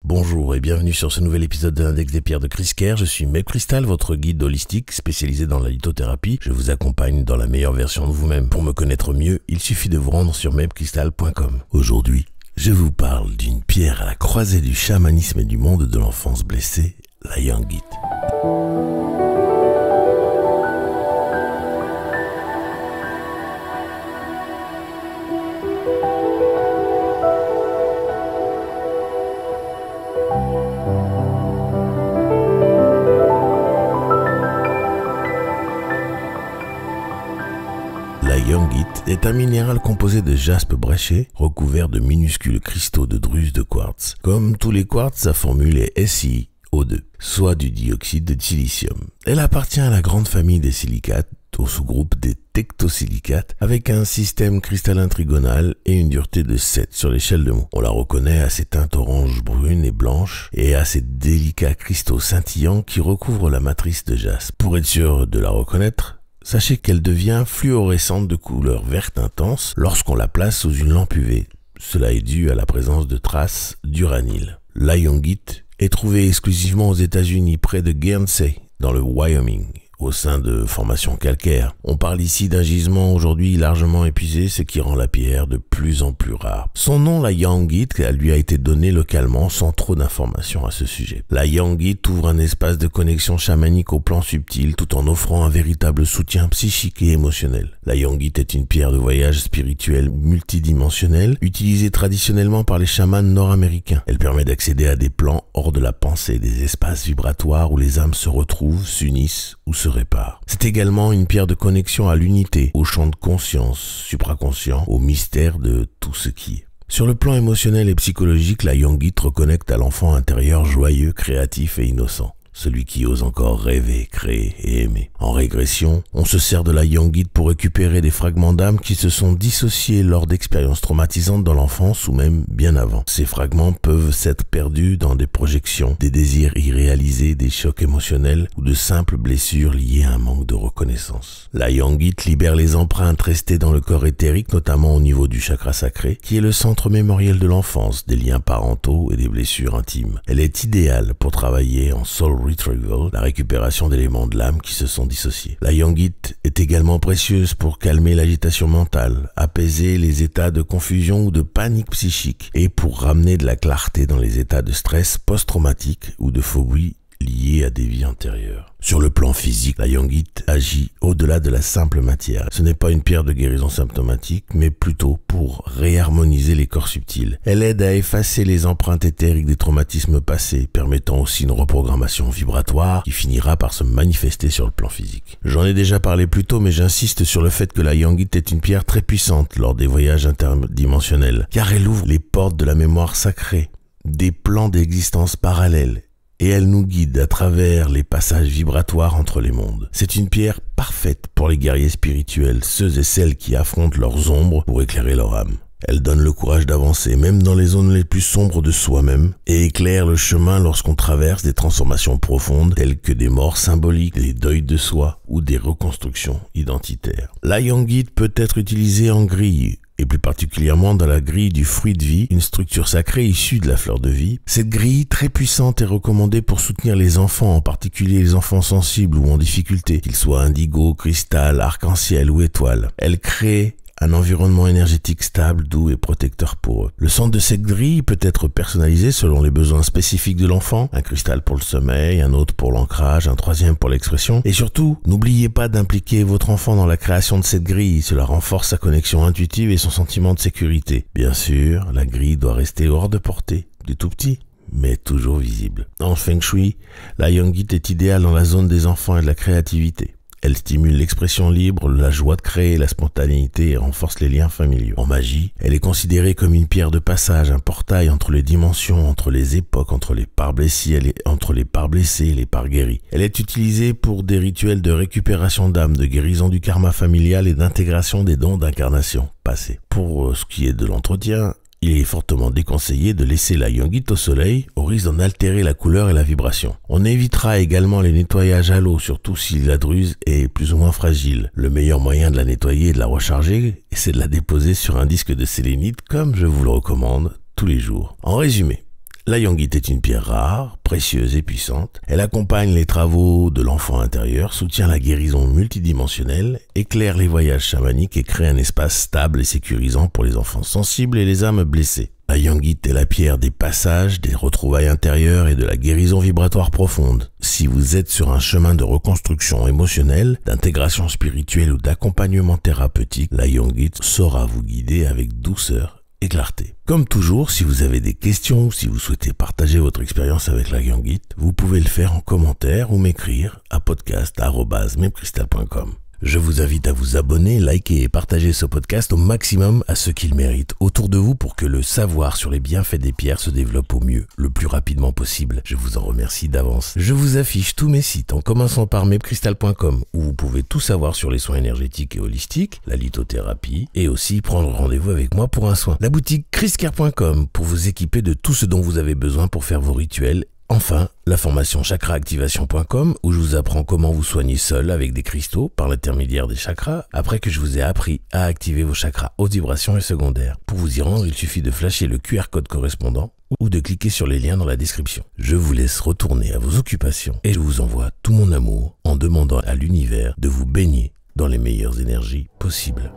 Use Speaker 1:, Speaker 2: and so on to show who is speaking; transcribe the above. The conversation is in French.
Speaker 1: Bonjour et bienvenue sur ce nouvel épisode de l'Index des pierres de Chris Kerr. Je suis Meb Crystal, votre guide holistique spécialisé dans la lithothérapie. Je vous accompagne dans la meilleure version de vous-même. Pour me connaître mieux, il suffit de vous rendre sur mebcrystal.com. Aujourd'hui, je vous parle d'une pierre à la croisée du chamanisme et du monde de l'enfance blessée, la yangite. La yangite est un minéral composé de jaspe bréché, recouvert de minuscules cristaux de druse de quartz. Comme tous les quartz, sa formule est SiO2, soit du dioxyde de silicium. Elle appartient à la grande famille des silicates, au sous-groupe des tectosilicates, avec un système cristallin trigonal et une dureté de 7 sur l'échelle de Mohs. On la reconnaît à ses teintes orange, brune et blanche, et à ses délicats cristaux scintillants qui recouvrent la matrice de jaspe. Pour être sûr de la reconnaître, sachez qu'elle devient fluorescente de couleur verte intense lorsqu'on la place sous une lampe UV. Cela est dû à la présence de traces d'uranyle. La yangite est trouvée exclusivement aux États-Unis, près de Guernsey, dans le Wyoming, au sein de formations calcaires. On parle ici d'un gisement aujourd'hui largement épuisé, ce qui rend la pierre de plus en plus rare. Son nom, la yangite, lui a été donné localement sans trop d'informations à ce sujet. La yangite ouvre un espace de connexion chamanique au plan subtil tout en offrant un véritable soutien psychique et émotionnel. La yangite est une pierre de voyage spirituel multidimensionnelle utilisée traditionnellement par les chamans nord-américains. Elle permet d'accéder à des plans hors de la pensée, des espaces vibratoires où les âmes se retrouvent, s'unissent ou se réparent. C'est également une pierre de connexion à l'unité, au champ de conscience, supraconscient, au mystère de tout ce qui est. Sur le plan émotionnel et psychologique, la yangite reconnecte à l'enfant intérieur joyeux, créatif et innocent. Celui qui ose encore rêver, créer et aimer. En régression, on se sert de la yangite pour récupérer des fragments d'âme qui se sont dissociés lors d'expériences traumatisantes dans l'enfance ou même bien avant. Ces fragments peuvent s'être perdus dans des projections, des désirs irréalisés, des chocs émotionnels ou de simples blessures liées à un manque de reconnaissance. La yangite libère les empreintes restées dans le corps éthérique, notamment au niveau du chakra sacré, qui est le centre mémoriel de l'enfance, des liens parentaux et des blessures intimes. Elle est idéale pour travailler en soul retrieval, la récupération d'éléments de l'âme qui se sont dissociés. La yangite est également précieuse pour calmer l'agitation mentale, apaiser les états de confusion ou de panique psychique et pour ramener de la clarté dans les états de stress post-traumatique ou de phobie liés à des vies antérieures. Sur le plan physique, la yangite agit au-delà de la simple matière. Ce n'est pas une pierre de guérison symptomatique, mais plutôt pour réharmoniser les corps subtils. Elle aide à effacer les empreintes éthériques des traumatismes passés, permettant aussi une reprogrammation vibratoire qui finira par se manifester sur le plan physique. J'en ai déjà parlé plus tôt, mais j'insiste sur le fait que la yangite est une pierre très puissante lors des voyages interdimensionnels, car elle ouvre les portes de la mémoire sacrée, des plans d'existence parallèles, et elle nous guide à travers les passages vibratoires entre les mondes. C'est une pierre parfaite pour les guerriers spirituels, ceux et celles qui affrontent leurs ombres pour éclairer leur âme. Elle donne le courage d'avancer, même dans les zones les plus sombres de soi-même, et éclaire le chemin lorsqu'on traverse des transformations profondes, telles que des morts symboliques, des deuils de soi ou des reconstructions identitaires. La yangite peut être utilisée en grille, et plus particulièrement dans la grille du fruit de vie, une structure sacrée issue de la fleur de vie. Cette grille, très puissante, est recommandée pour soutenir les enfants, en particulier les enfants sensibles ou en difficulté, qu'ils soient indigo, cristal, arc-en-ciel ou étoile. Elle crée un environnement énergétique stable, doux et protecteur pour eux. Le centre de cette grille peut être personnalisé selon les besoins spécifiques de l'enfant. Un cristal pour le sommeil, un autre pour l'ancrage, un troisième pour l'expression. Et surtout, n'oubliez pas d'impliquer votre enfant dans la création de cette grille. Cela renforce sa connexion intuitive et son sentiment de sécurité. Bien sûr, la grille doit rester hors de portée du tout petit, mais toujours visible. En Feng Shui, la yangite est idéale dans la zone des enfants et de la créativité. Elle stimule l'expression libre, la joie de créer, la spontanéité et renforce les liens familiaux. En magie, elle est considérée comme une pierre de passage, un portail entre les dimensions, entre les époques, entre les parts blessées et les parts guéries. Elle est utilisée pour des rituels de récupération d'âme, de guérison du karma familial et d'intégration des dons d'incarnation passés. Pour ce qui est de l'entretien, il est fortement déconseillé de laisser la yangite au soleil au risque d'en altérer la couleur et la vibration. On évitera également les nettoyages à l'eau, surtout si la druse est plus ou moins fragile. Le meilleur moyen de la nettoyer et de la recharger, c'est de la déposer sur un disque de sélénite comme je vous le recommande tous les jours. En résumé, La yongite est une pierre rare, précieuse et puissante. Elle accompagne les travaux de l'enfant intérieur, soutient la guérison multidimensionnelle, éclaire les voyages chamaniques et crée un espace stable et sécurisant pour les enfants sensibles et les âmes blessées. La yongite est la pierre des passages, des retrouvailles intérieures et de la guérison vibratoire profonde. Si vous êtes sur un chemin de reconstruction émotionnelle, d'intégration spirituelle ou d'accompagnement thérapeutique, la yongite saura vous guider avec douceur et clarté. Comme toujours, si vous avez des questions ou si vous souhaitez partager votre expérience avec la yongite, vous pouvez le faire en commentaire ou m'écrire à podcast@memcrystal.com. Je vous invite à vous abonner, liker et partager ce podcast au maximum à ceux qui le méritent autour de vous pour que le savoir sur les bienfaits des pierres se développe au mieux, le plus rapidement possible. Je vous en remercie d'avance. Je vous affiche tous mes sites en commençant par memcrystal.com où vous pouvez tout savoir sur les soins énergétiques et holistiques, la lithothérapie et aussi prendre rendez-vous avec moi pour un soin. La boutique chriscare.com pour vous équiper de tout ce dont vous avez besoin pour faire vos rituels. Enfin, la formation chakraactivation.com où je vous apprends comment vous soigner seul avec des cristaux par l'intermédiaire des chakras après que je vous ai appris à activer vos chakras haute vibration et secondaires. Pour vous y rendre, il suffit de flasher le QR code correspondant ou de cliquer sur les liens dans la description. Je vous laisse retourner à vos occupations et je vous envoie tout mon amour en demandant à l'univers de vous baigner dans les meilleures énergies possibles.